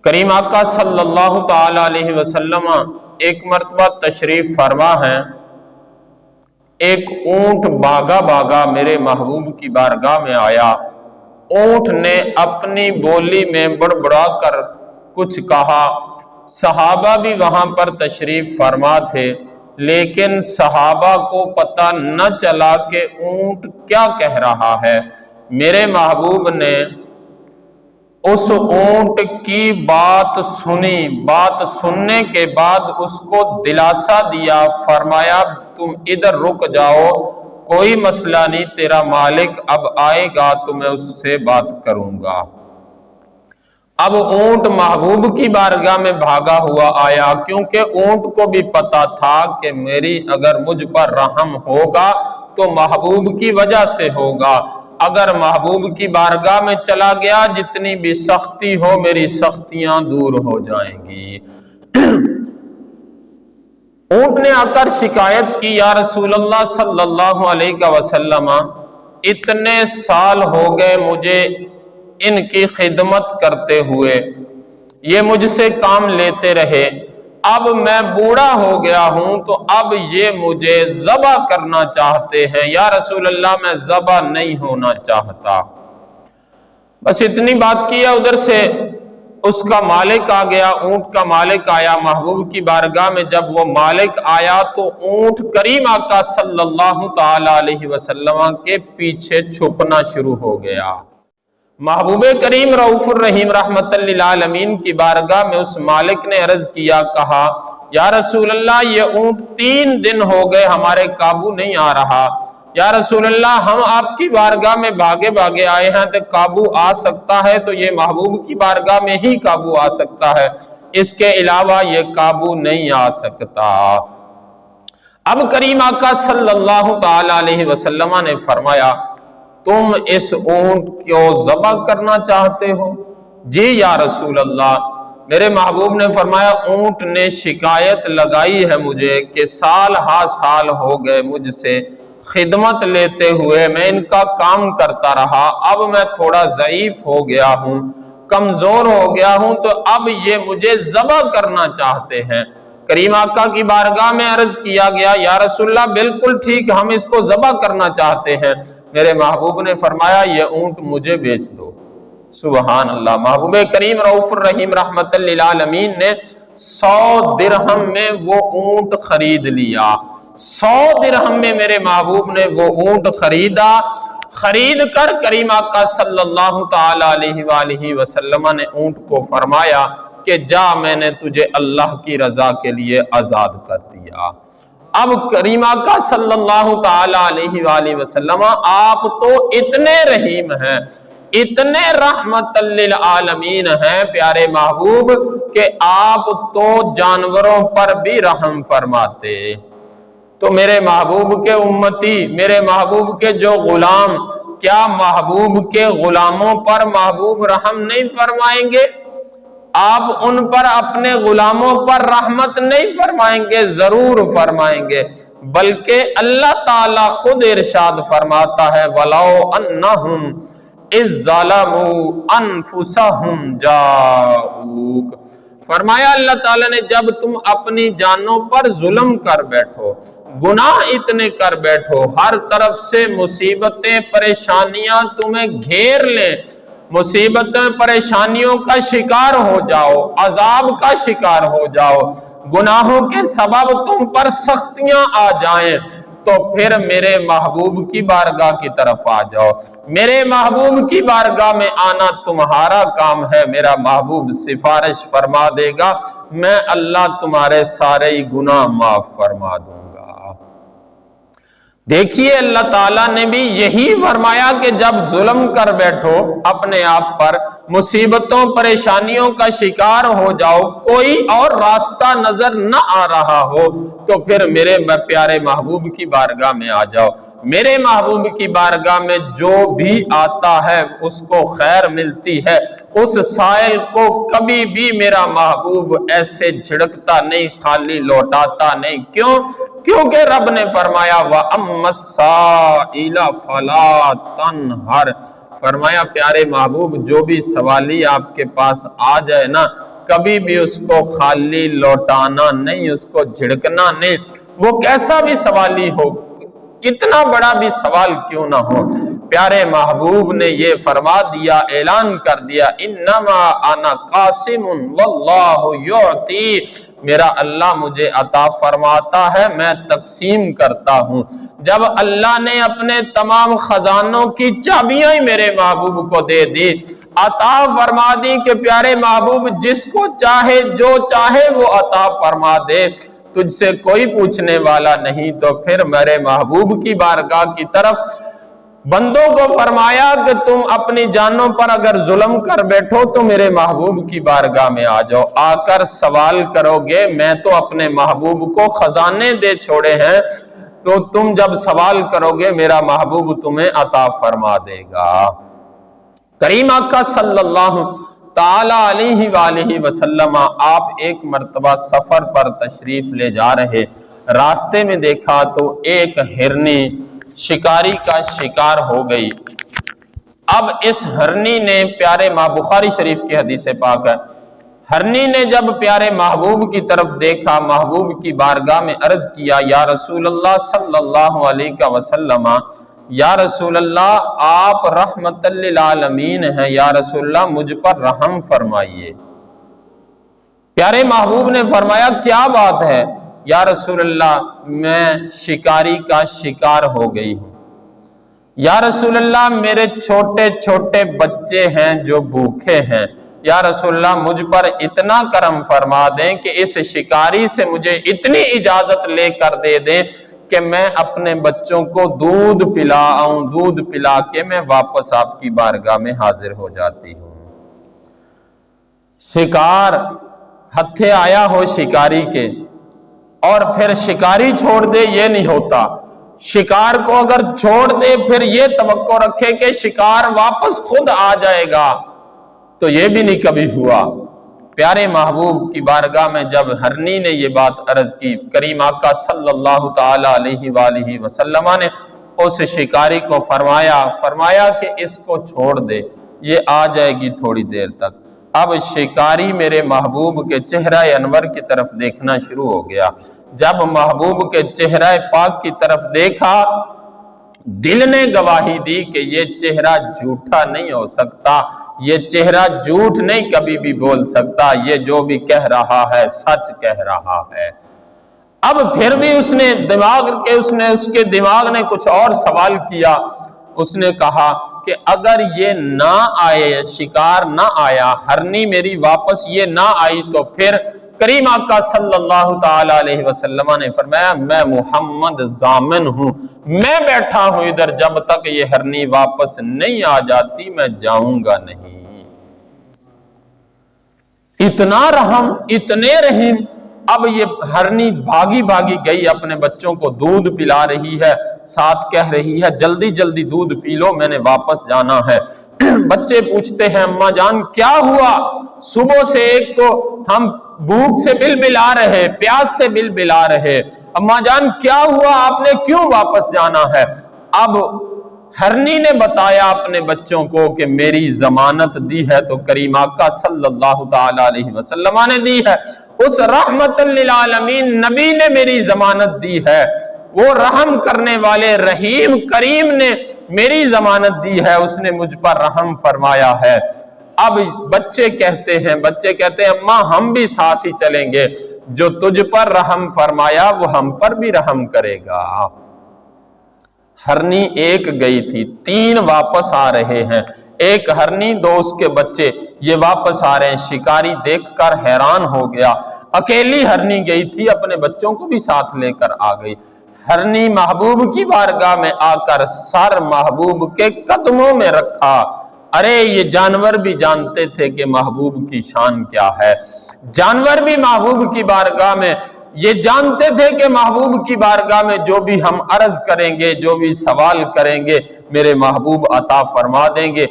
کریم آقا صلی اللہ تعالی علیہ وسلم ایک مرتبہ تشریف فرما ہے، ایک اونٹ بھاگا بھاگا میرے محبوب کی بارگاہ میں آیا۔ اونٹ نے اپنی بولی میں بڑبڑا کر کچھ کہا۔ صحابہ بھی وہاں پر تشریف فرما تھے، لیکن صحابہ کو پتہ نہ چلا کہ اونٹ کیا کہہ رہا ہے۔ میرے محبوب نے اس اونٹ کی بات سنی، بات سننے کے بعد اس کو دلاسا دیا، فرمایا تم ادھر رک جاؤ، کوئی مسئلہ نہیں، تیرا مالک اب آئے گا تو میں اس سے بات کروں گا۔ اب اونٹ محبوب کی بارگاہ میں بھاگا ہوا آیا، کیونکہ اونٹ کو بھی پتا تھا کہ میری اگر مجھ پر رحم ہوگا تو محبوب کی وجہ سے ہوگا، اگر محبوب کی بارگاہ میں چلا گیا جتنی بھی سختی ہو میری سختیاں دور ہو جائیں گی۔ اونٹ نے آ کر شکایت کی، یا رسول اللہ صلی اللہ علیہ وسلم، اتنے سال ہو گئے مجھے ان کی خدمت کرتے ہوئے، یہ مجھ سے کام لیتے رہے، اب میں بوڑھا ہو گیا ہوں تو اب یہ مجھے ذبح کرنا چاہتے ہیں، یا رسول اللہ میں ذبح نہیں ہونا چاہتا۔ بس اتنی بات کیا، ادھر سے اس کا مالک آ گیا، اونٹ کا مالک آیا محبوب کی بارگاہ میں۔ جب وہ مالک آیا تو اونٹ کریم آقا صلی اللہ تعالی علیہ وسلم کے پیچھے چھپنا شروع ہو گیا۔ محبوب کریم رؤوف الرحیم رحمت للعالمین کی بارگاہ میں اس مالک نے عرض کیا، کہا یا رسول اللہ یہ اونٹ 3 دن ہو گئے ہمارے قابو نہیں آ رہا، یا رسول اللہ ہم آپ کی بارگاہ میں بھاگے بھاگے آئے ہیں تو قابو آ سکتا ہے تو یہ محبوب کی بارگاہ میں ہی قابو آ سکتا ہے، اس کے علاوہ یہ قابو نہیں آ سکتا۔ اب کریم آقا صلی اللہ تعالی علیہ وسلم نے فرمایا، تم اس اونٹ کو ذبح کرنا چاہتے ہو؟ جی یا رسول اللہ۔ میرے محبوب نے فرمایا، اونٹ نے شکایت لگائی ہے مجھے کہ سال ہا سال ہو گئے مجھ سے خدمت لیتے ہوئے، میں ان کا کام کرتا رہا، اب میں تھوڑا ضعیف ہو گیا ہوں، کمزور ہو گیا ہوں، تو اب یہ مجھے ذبح کرنا چاہتے ہیں۔ کریم آقا کی بارگاہ میں عرض کیا گیا، یا رسول اللہ بالکل ٹھیک، ہم اس کو ذبح کرنا چاہتے ہیں۔ میرے محبوب نے فرمایا، یہ اونٹ مجھے بیچ دو۔ سبحان اللہ۔ محبوب کریم رؤوف الرحیم رحمت للعالمین نے 100 درہم میں وہ اونٹ خرید لیا۔ 100 درہم میں میرے محبوب نے وہ اونٹ خریدا، خرید کر کریم آقا صلی اللہ تعالی علیہ وآلہ وسلم نے اونٹ کو فرمایا کہ جا، میں نے تجھے اللہ کی رضا کے لیے آزاد کر دیا۔ اب کریم آقا صلی اللہ تعالی علیہ وآلہ وسلم آپ تو اتنے رحیم ہیں، اتنے رحمت للعالمین ہیں پیارے محبوب، کہ آپ تو جانوروں پر بھی رحم فرماتے۔ تو میرے محبوب کے امتی، میرے محبوب کے جو غلام، کیا محبوب کے غلاموں پر محبوب رحم نہیں فرمائیں گے؟ آپ ان پر، اپنے غلاموں پر رحمت نہیں فرمائیں گے؟ ضرور فرمائیں گے، بلکہ اللہ تعالیٰ خود ارشاد فرماتا ہے، وَلَوْ أَنَّهُمْ إِذْ ظَلَمُوا أَنفُسَهُمْ جَاءُوكَ، فرمایا اللہ تعالیٰ نے جب تم اپنی جانوں پر ظلم کر بیٹھو، گناہ اتنے کر بیٹھو، ہر طرف سے مصیبتیں پریشانیاں تمہیں گھیر لیں، مصیبتیں پریشانیوں کا شکار ہو جاؤ، عذاب کا شکار ہو جاؤ، گناہوں کے سبب تم پر سختیاں آ جائیں، تو پھر میرے محبوب کی بارگاہ کی طرف آ جاؤ۔ میرے محبوب کی بارگاہ میں آنا تمہارا کام ہے، میرا محبوب سفارش فرما دے گا، میں اللہ تمہارے سارے گناہ معاف فرما دوں گا۔ دیکھیے اللہ تعالیٰ نے بھی یہی فرمایا کہ جب ظلم کر بیٹھو اپنے آپ پر، مصیبتوں پریشانیوں کا شکار ہو جاؤ، کوئی اور راستہ نظر نہ آ رہا ہو، تو پھر میرے پیارے محبوب کی بارگاہ میں آ جاؤ۔ میرے محبوب کی بارگاہ میں جو بھی آتا ہے اس کو خیر ملتی ہے، اس سائل کو کبھی بھی میرا محبوب ایسے جھڑکتا نہیں، خالی لوٹاتا نہیں۔ کیوں؟ کیونکہ رب نے فرمایا وَأَمَّا السَّائِلَ فَلَا تَنْهَرْ، فرمایا پیارے محبوب جو بھی سوالی آپ کے پاس آ جائے نا، کبھی بھی اس کو خالی لوٹانا نہیں، اس کو جھڑکنا نہیں، وہ کیسا بھی سوالی ہو، کتنا بڑا بھی سوال کیوں نہ ہو۔ پیارے محبوب نے یہ فرما دیا، اعلان کر دیا، انما انا قاسم واللہ یعطی، میرا اللہ مجھے عطا فرماتا ہے، میں تقسیم کرتا ہوں۔ جب اللہ نے اپنے تمام خزانوں کی چابیاں میرے محبوب کو دے دی، عطا فرما دی کہ پیارے محبوب جس کو چاہے جو چاہے وہ عطا فرما دے، تجھ سے کوئی پوچھنے والا نہیں، تو پھر میرے محبوب کی بارگاہ کی طرف بندوں کو فرمایا کہ تم اپنی جانوں پر اگر ظلم کر بیٹھو تو میرے محبوب کی بارگاہ میں آ جاؤ، آ کر سوال کرو گے، میں تو اپنے محبوب کو خزانے دے چھوڑے ہیں، تو تم جب سوال کرو گے میرا محبوب تمہیں عطا فرما دے گا۔ کریم آقا صلی اللہ تعالی علیہ وآلہ وسلم آپ ایک مرتبہ سفر پر تشریف لے جا رہے، راستے میں دیکھا تو ایک ہرنی شکاری کا شکار ہو گئی۔ اب اس ہرنی نے پیارے بخاری شریف کی حدیث پاک ہے، ہرنی نے جب پیارے محبوب کی طرف دیکھا، محبوب کی بارگاہ میں عرض کیا، یا رسول اللہ صلی اللہ علیہ وسلم، یا رسول اللہ آپ رحمت للعالمین ہیں، یا رسول اللہ مجھ پر رحم فرمائیے۔ پیارے محبوب نے فرمایا کیا بات ہے؟ یا رسول اللہ میں شکاری کا شکار ہو گئی ہوں، یا رسول اللہ میرے چھوٹے چھوٹے بچے ہیں جو بھوکے ہیں، یا رسول اللہ مجھ پر اتنا کرم فرما دیں کہ اس شکاری سے مجھے اتنی اجازت لے کر دے دیں کہ میں اپنے بچوں کو دودھ پلاؤں، دودھ پلا کے میں واپس آپ کی بارگاہ میں حاضر ہو جاتی ہوں۔ شکار ہتھے آیا ہو شکاری کے، اور پھر شکاری چھوڑ دے یہ نہیں ہوتا، شکار کو اگر چھوڑ دے پھر یہ توقع رکھے کہ شکار واپس خود آ جائے گا، تو یہ بھی نہیں کبھی ہوا۔ پیارے محبوب کی بارگاہ میں جب ہرنی نے یہ بات عرض کی، کریم آقا صلی اللہ تعالی علیہ وآلہ وسلم نے اس شکاری کو فرمایا کہ اس کو چھوڑ دے، یہ آ جائے گی تھوڑی دیر تک۔ اب شکاری میرے محبوب کے چہرہ انور کی طرف دیکھنا شروع ہو گیا۔ جب محبوب کے چہرہ پاک کی طرف دیکھا، دل نے گواہی دی کہ یہ چہرہ جھوٹا نہیں ہو سکتا، یہ چہرہ جھوٹ نہیں کبھی بھی بول سکتا، یہ جو بھی کہہ رہا ہے سچ کہہ رہا ہے۔ اب پھر بھی اس کے دماغ نے کچھ اور سوال کیا، اس نے کہا کہ اگر یہ نہ آئے، شکار نہ آیا، ہرنی میری واپس یہ نہ آئی، تو پھر کریم آقا صلی اللہ تعالی علیہ وسلم نے فرمایا میں محمد ضامن ہوں، میں بیٹھا ہوں ادھر، جب تک یہ ہرنی واپس نہیں آ جاتی میں جاؤں گا نہیں۔ اتنا رحم، اتنے رحیم۔ اب یہ ہرنی بھاگی گئی، اپنے بچوں کو دودھ پلا رہی ہے، ساتھ کہہ رہی ہے جلدی جلدی دودھ پی لو، میں نے واپس جانا ہے۔ بچے پوچھتے ہیں اماں جان کیا ہوا؟ صبح سے ایک تو ہم بھوک سے بلبلا رہے، پیاس سے بلبلا رہے، اماں جان کیا ہوا، آپ نے کیوں واپس جانا ہے؟ اب ہرنی نے بتایا اپنے بچوں کو کہ میری ضمانت دی ہے تو کریم آقا صلی اللہ تعالی علیہ وسلم نے دی ہے، اس رحمت للعالمین نبی نے میری ضمانت دی ہے، وہ رحم کرنے والے رحیم کریم نے میری ضمانت دی ہے، اس نے مجھ پر رحم فرمایا ہے۔ اب بچے کہتے ہیں اماں ہم بھی ساتھ ہی چلیں گے، جو تجھ پر رحم فرمایا وہ ہم پر بھی رحم کرے گا۔ ہرنی ایک گئی تھی، 3 واپس آ رہے ہیں، ایک ہرنی 2 اس کے بچے، یہ واپس آ رہے ہیں۔ شکاری دیکھ کر حیران ہو گیا، اکیلی ہرنی گئی تھی، اپنے بچوں کو بھی ساتھ لے کر آ گئی۔ ہرنی محبوب کی بارگاہ میں آ کر سر محبوب کے قدموں میں رکھا۔ ارے یہ جانور بھی جانتے تھے کہ محبوب کی شان کیا ہے، جانور بھی محبوب کی بارگاہ میں یہ جانتے تھے کہ محبوب کی بارگاہ میں جو بھی ہم عرض کریں گے، جو بھی سوال کریں گے، میرے محبوب عطا فرما دیں گے۔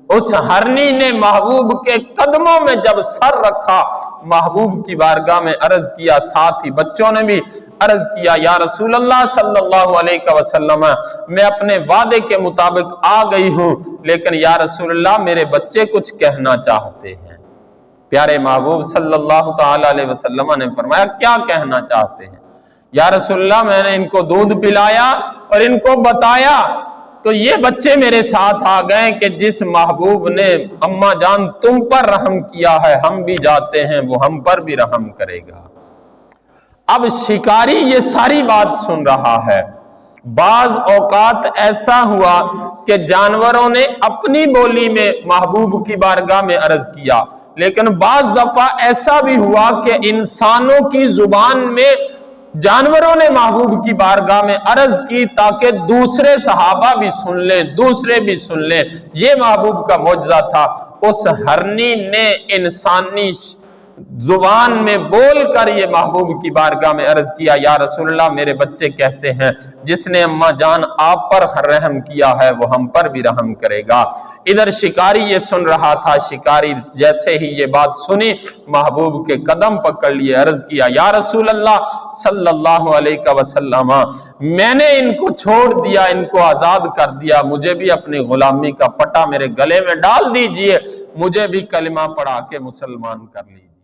اس ہرنی نے محبوب کے قدموں میں جب سر رکھا، محبوب کی بارگاہ میں عرض کیا، ساتھ ہی بچوں نے بھی عرض کیا، یا رسول اللہ صلی اللہ علیہ وسلم میں اپنے وعدے کے مطابق آ گئی ہوں، لیکن یا رسول اللہ میرے بچے کچھ کہنا چاہتے ہیں۔ پیارے محبوب صلی اللہ تعالی علیہ وسلم نے فرمایا کیا کہنا چاہتے ہیں؟ یا رسول اللہ میں نے ان کو دودھ پلایا اور ان کو بتایا تو یہ بچے میرے ساتھ آ گئے کہ جس محبوب نے اماں جان تم پر رحم کیا ہے ہم بھی جاتے ہیں وہ ہم پر بھی رحم کرے گا۔ اب شکاری یہ ساری بات سن رہا ہے۔ بعض اوقات ایسا ہوا کہ جانوروں نے اپنی بولی میں محبوب کی بارگاہ میں عرض کیا، لیکن بعض دفعہ ایسا بھی ہوا کہ انسانوں کی زبان میں جانوروں نے محبوب کی بارگاہ میں عرض کی تاکہ دوسرے صحابہ بھی سن لیں، دوسرے بھی سن لیں۔ یہ محبوب کا معجزہ تھا۔ اس ہرنی نے انسانی زبان میں بول کر یہ محبوب کی بارگاہ میں عرض کیا، یا رسول اللہ میرے بچے کہتے ہیں جس نے اماں جان آپ پر رحم کیا ہے وہ ہم پر بھی رحم کرے گا۔ ادھر شکاری یہ سن رہا تھا، شکاری جیسے ہی یہ بات سنی محبوب کے قدم پکڑ لیے، عرض کیا یا رسول اللہ صلی اللہ علیہ وسلم میں نے ان کو چھوڑ دیا، ان کو آزاد کر دیا، مجھے بھی اپنی غلامی کا پٹا میرے گلے میں ڈال دیجئے، مجھے بھی کلمہ پڑھا کے مسلمان کر لیجئے۔